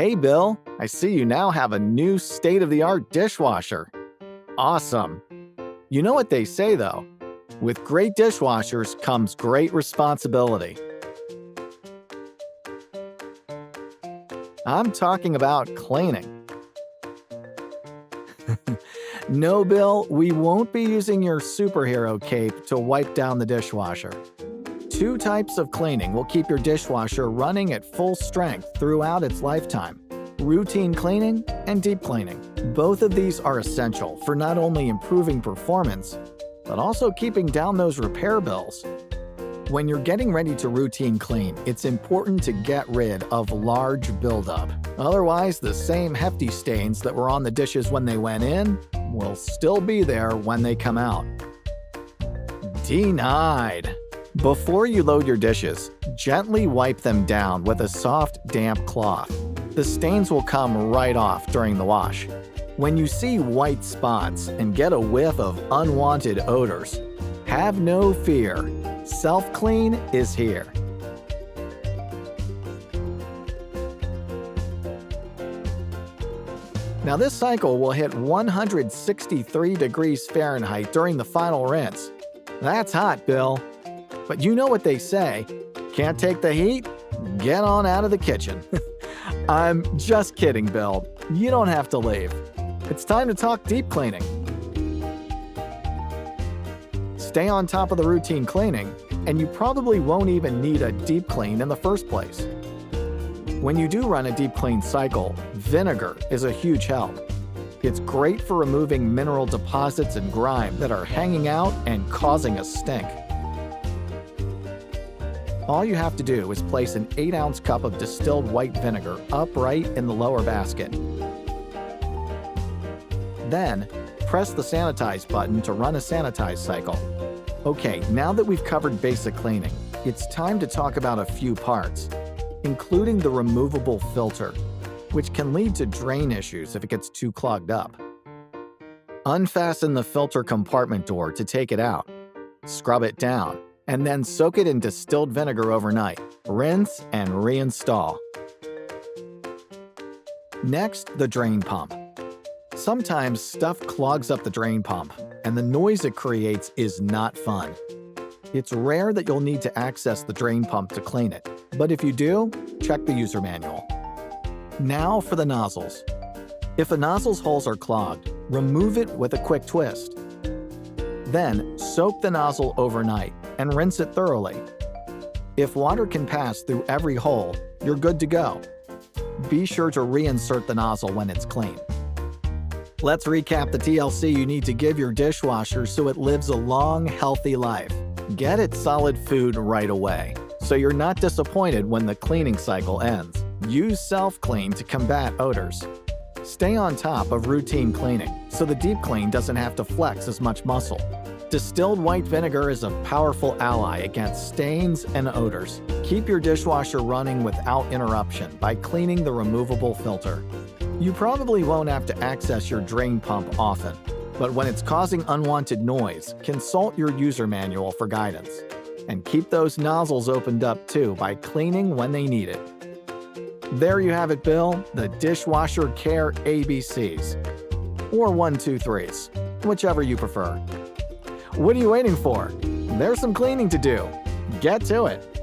Hey Bill, I see you now have a new state-of-the-art dishwasher. Awesome. You know what they say though, with great dishwashers comes great responsibility. I'm talking about cleaning. No, Bill, we won't be using your superhero cape to wipe down the dishwasher. Two types of cleaning will keep your dishwasher running at full strength throughout its lifetime: routine cleaning and deep cleaning. Both of these are essential for not only improving performance, but also keeping down those repair bills. When you're getting ready to routine clean, it's important to get rid of large buildup. Otherwise, the same hefty stains that were on the dishes when they went in will still be there when they come out. Denied. Before you load your dishes, gently wipe them down with a soft, damp cloth. The stains will come right off during the wash. When you see white spots and get a whiff of unwanted odors, have no fear. Self-clean is here. Now this cycle will hit 163 degrees Fahrenheit during the final rinse. That's hot, Bill. But you know what they say, can't take the heat? Get on out of the kitchen. I'm just kidding, Bill. You don't have to leave. It's time to talk deep cleaning. Stay on top of the routine cleaning, and you probably won't even need a deep clean in the first place. When you do run a deep clean cycle, vinegar is a huge help. It's great for removing mineral deposits and grime that are hanging out and causing a stink. All you have to do is place an 8-ounce cup of distilled white vinegar upright in the lower basket. Then, press the sanitize button to run a sanitize cycle. Okay, now that we've covered basic cleaning, it's time to talk about a few parts, including the removable filter, which can lead to drain issues if it gets too clogged up. Unfasten the filter compartment door to take it out. Scrub it down, and then soak it in distilled vinegar overnight. Rinse and reinstall. Next, the drain pump. Sometimes stuff clogs up the drain pump, and the noise it creates is not fun. It's rare that you'll need to access the drain pump to clean it, but if you do, check the user manual. Now for the nozzles. If a nozzle's holes are clogged, remove it with a quick twist. Then, soak the nozzle overnight and rinse it thoroughly. If water can pass through every hole, you're good to go. Be sure to reinsert the nozzle when it's clean. Let's recap the TLC you need to give your dishwasher so it lives a long, healthy life. Get it solid food right away, so you're not disappointed when the cleaning cycle ends. Use self-clean to combat odors. Stay on top of routine cleaning, so the deep clean doesn't have to flex as much muscle. Distilled white vinegar is a powerful ally against stains and odors. Keep your dishwasher running without interruption by cleaning the removable filter. You probably won't have to access your drain pump often, but when it's causing unwanted noise, consult your user manual for guidance. And keep those nozzles opened up too by cleaning when they need it. There you have it, Bill, the dishwasher care ABCs. Or 1, 2, 3s, whichever you prefer. What are you waiting for? There's some cleaning to do. Get to it.